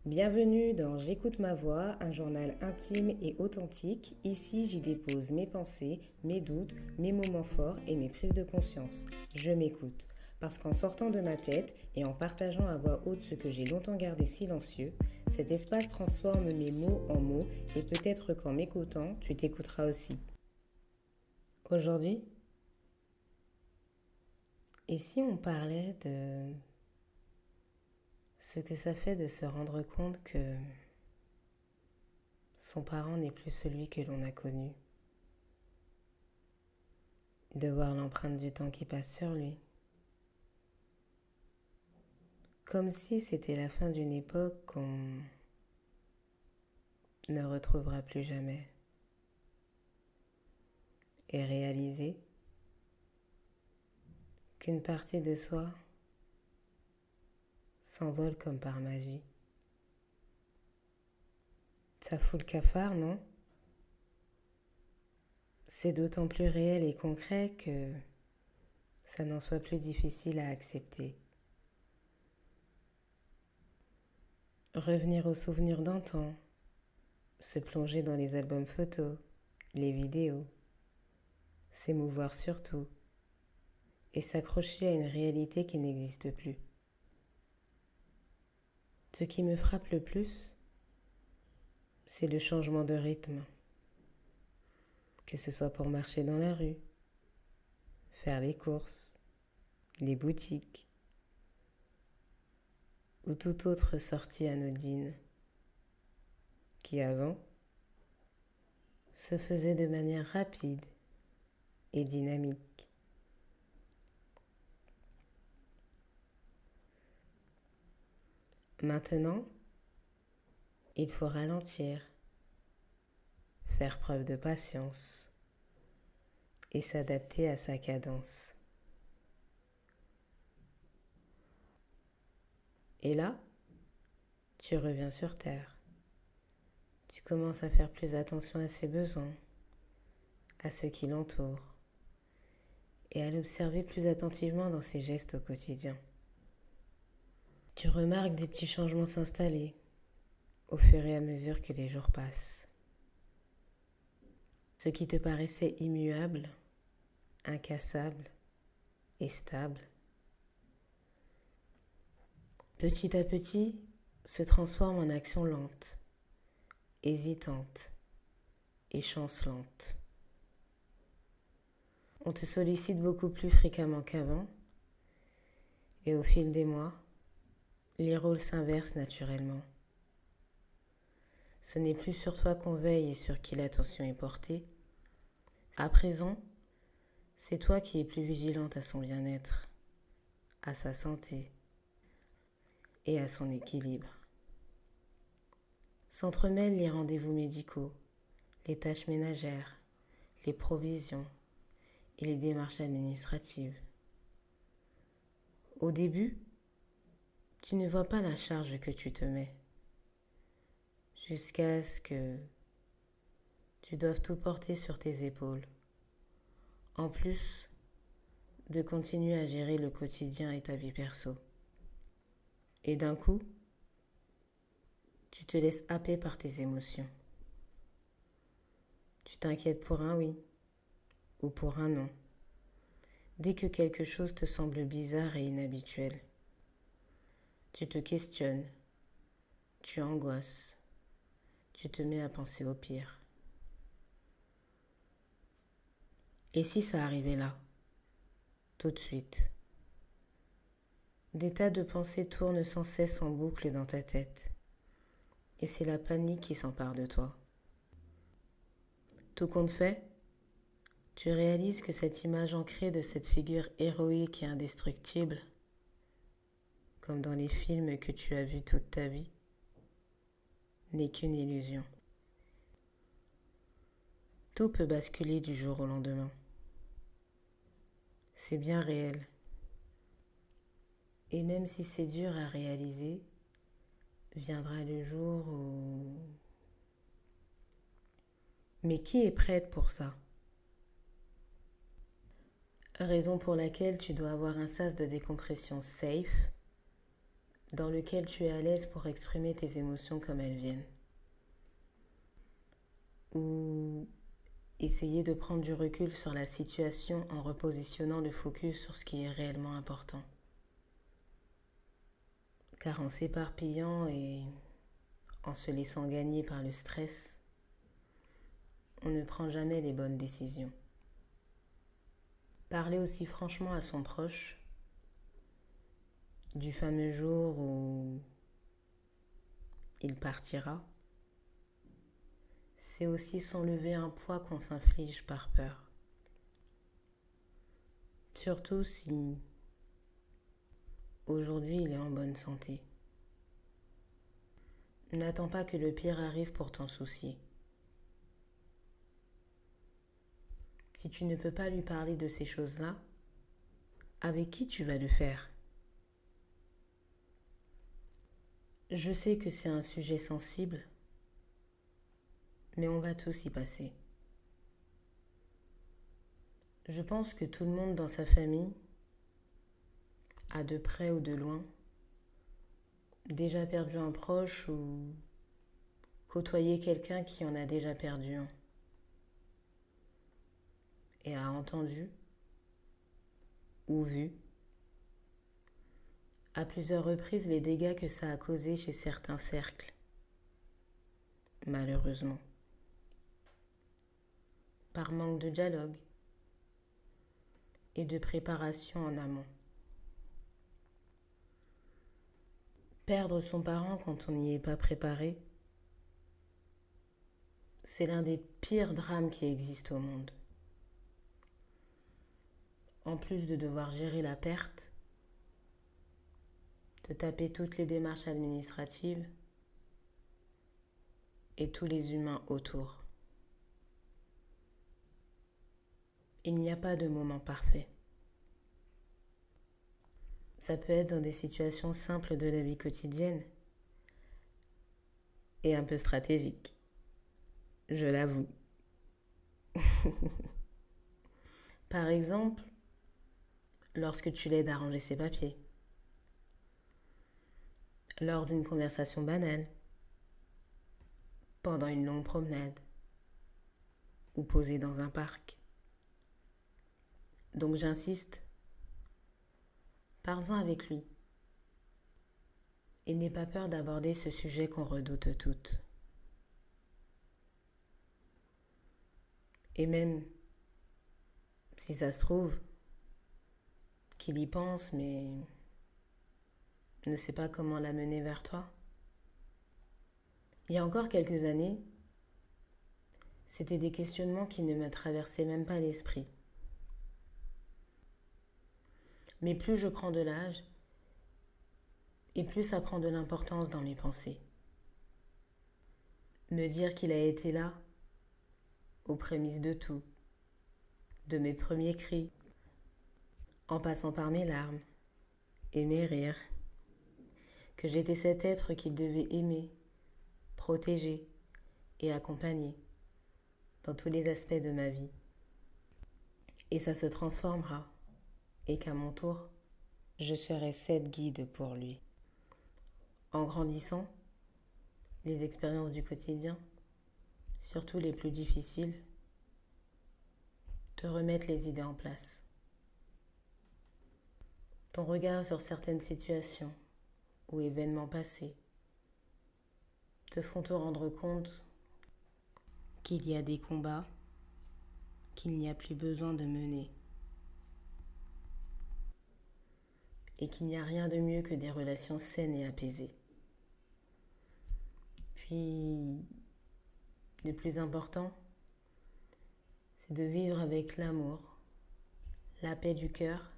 Bienvenue dans J'écoute ma voix, un journal intime et authentique. Ici, j'y dépose mes pensées, mes doutes, mes moments forts et mes prises de conscience. Je m'écoute. Parce qu'en sortant de ma tête et en partageant à voix haute ce que j'ai longtemps gardé silencieux, cet espace transforme mes mots en mots et peut-être qu'en m'écoutant, tu t'écouteras aussi. Aujourd'hui, et si on parlait de ce que ça fait de se rendre compte que son parent n'est plus celui que l'on a connu, de voir l'empreinte du temps qui passe sur lui, comme si c'était la fin d'une époque qu'on ne retrouvera plus jamais, et réaliser qu'une partie de soi s'envole comme par magie. Ça fout le cafard, non? C'est d'autant plus réel et concret que ça n'en soit plus difficile à accepter. Revenir aux souvenirs d'antan, se plonger dans les albums photos, les vidéos, s'émouvoir surtout, et s'accrocher à une réalité qui n'existe plus. Ce qui me frappe le plus, c'est le changement de rythme. Que ce soit pour marcher dans la rue, faire les courses, les boutiques, ou toute autre sortie anodine, qui avant se faisait de manière rapide et dynamique. Maintenant, il faut ralentir, faire preuve de patience et s'adapter à sa cadence. Et là, tu reviens sur terre. Tu commences à faire plus attention à ses besoins, à ceux qui l'entourent, et à l'observer plus attentivement dans ses gestes au quotidien. Tu remarques des petits changements s'installer au fur et à mesure que les jours passent. Ce qui te paraissait immuable, incassable et stable, petit à petit se transforme en action lente, hésitante et chancelante. On te sollicite beaucoup plus fréquemment qu'avant et au fil des mois, les rôles s'inversent naturellement. Ce n'est plus sur toi qu'on veille et sur qui l'attention est portée. À présent, c'est toi qui es plus vigilante à son bien-être, à sa santé et à son équilibre. S'entremêlent les rendez-vous médicaux, les tâches ménagères, les provisions et les démarches administratives. Au début, tu ne vois pas la charge que tu te mets, jusqu'à ce que tu doives tout porter sur tes épaules, en plus de continuer à gérer le quotidien et ta vie perso. Et d'un coup, tu te laisses happer par tes émotions. Tu t'inquiètes pour un oui ou pour un non, dès que quelque chose te semble bizarre et inhabituel. Tu te questionnes, tu angoisses, tu te mets à penser au pire. Et si ça arrivait là, tout de suite? Des tas de pensées tournent sans cesse en boucle dans ta tête, et c'est la panique qui s'empare de toi. Tout compte fait, tu réalises que cette image ancrée de cette figure héroïque et indestructible, comme dans les films que tu as vus toute ta vie, n'est qu'une illusion. Tout peut basculer du jour au lendemain. C'est bien réel. Et même si c'est dur à réaliser, viendra le jour où... Mais qui est prête pour ça? Raison pour laquelle tu dois avoir un sas de décompression safe, dans lequel tu es à l'aise pour exprimer tes émotions comme elles viennent. Ou essayer de prendre du recul sur la situation en repositionnant le focus sur ce qui est réellement important. Car en s'éparpillant et en se laissant gagner par le stress, on ne prend jamais les bonnes décisions. Parler aussi franchement à son proche du fameux jour où il partira, c'est aussi s'enlever un poids qu'on s'inflige par peur. Surtout si aujourd'hui il est en bonne santé. N'attends pas que le pire arrive pour t'en soucier. Si tu ne peux pas lui parler de ces choses-là, avec qui tu vas le faire? Je sais que c'est un sujet sensible, mais on va tous y passer. Je pense que tout le monde dans sa famille a de près ou de loin déjà perdu un proche ou côtoyé quelqu'un qui en a déjà perdu un et a entendu ou vu à plusieurs reprises les dégâts que ça a causés chez certains cercles, malheureusement, par manque de dialogue et de préparation en amont. Perdre son parent quand on n'y est pas préparé, c'est l'un des pires drames qui existent au monde. En plus de devoir gérer la perte, de taper toutes les démarches administratives et tous les humains autour. Il n'y a pas de moment parfait. Ça peut être dans des situations simples de la vie quotidienne et un peu stratégiques, je l'avoue. Par exemple, lorsque tu l'aides à ranger ses papiers, lors d'une conversation banale, pendant une longue promenade ou posé dans un parc. Donc j'insiste, parle-en avec lui et n'aie pas peur d'aborder ce sujet qu'on redoute toutes. Et même si ça se trouve, qu'il y pense mais ne sait pas comment la mener vers toi. Il y a encore quelques années, c'était des questionnements qui ne me traversaient même pas l'esprit. Mais plus je prends de l'âge, et plus ça prend de l'importance dans mes pensées. Me dire qu'il a été là, aux prémices de tout, de mes premiers cris, en passant par mes larmes et mes rires, que j'étais cet être qu'il devait aimer, protéger et accompagner dans tous les aspects de ma vie. Et ça se transformera, et qu'à mon tour, je serai cette guide pour lui. En grandissant, les expériences du quotidien, surtout les plus difficiles, te remettent les idées en place. Ton regard sur certaines situations ou événements passés te font te rendre compte qu'il y a des combats qu'il n'y a plus besoin de mener et qu'il n'y a rien de mieux que des relations saines et apaisées. Puis, le plus important, c'est de vivre avec l'amour, la paix du cœur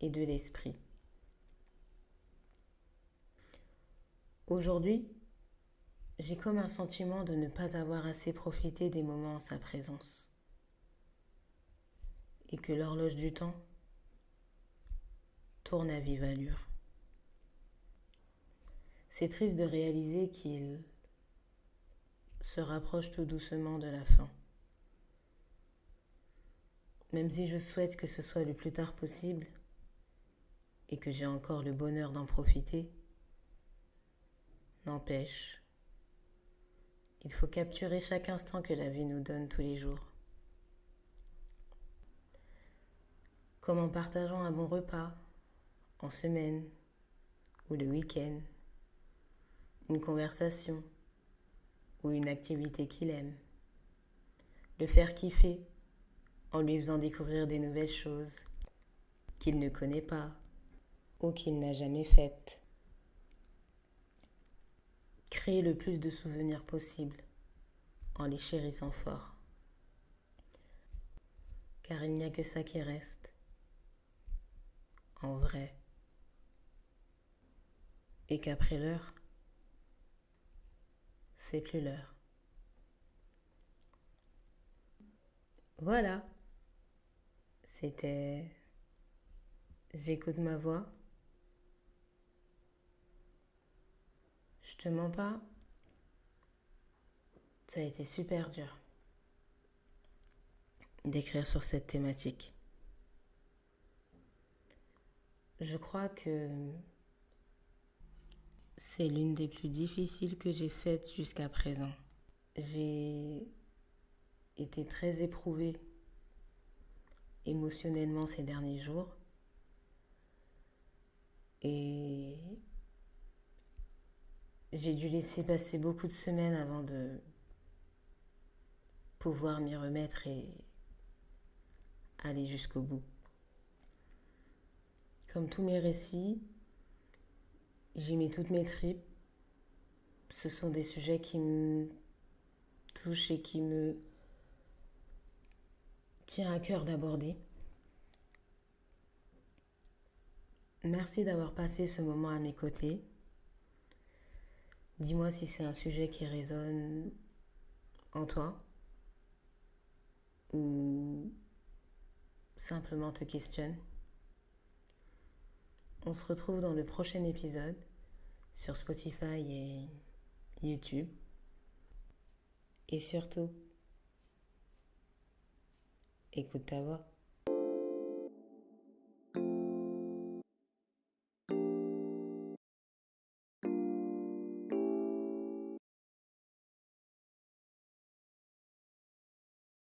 et de l'esprit. Aujourd'hui, j'ai comme un sentiment de ne pas avoir assez profité des moments en sa présence. Et que l'horloge du temps tourne à vive allure. C'est triste de réaliser qu'il se rapproche tout doucement de la fin. Même si je souhaite que ce soit le plus tard possible, et que j'ai encore le bonheur d'en profiter, n'empêche, il faut capturer chaque instant que la vie nous donne tous les jours. Comme en partageant un bon repas, en semaine ou le week-end, une conversation ou une activité qu'il aime. Le faire kiffer en lui faisant découvrir des nouvelles choses qu'il ne connaît pas ou qu'il n'a jamais faites. Créer le plus de souvenirs possible en les chérissant fort. Car il n'y a que ça qui reste, en vrai. Et qu'après l'heure, c'est plus l'heure. Voilà, c'était J'écoute ma voix. Je te mens pas, ça a été super dur d'écrire sur cette thématique. Je crois que c'est l'une des plus difficiles que j'ai faites jusqu'à présent. J'ai été très éprouvée émotionnellement ces derniers jours et j'ai dû laisser passer beaucoup de semaines avant de pouvoir m'y remettre et aller jusqu'au bout. Comme tous mes récits, j'y mets toutes mes tripes. Ce sont des sujets qui me touchent et qui me tient à cœur d'aborder. Merci d'avoir passé ce moment à mes côtés. Dis-moi si c'est un sujet qui résonne en toi ou simplement te questionne. On se retrouve dans le prochain épisode sur Spotify et YouTube. Et surtout, écoute ta voix.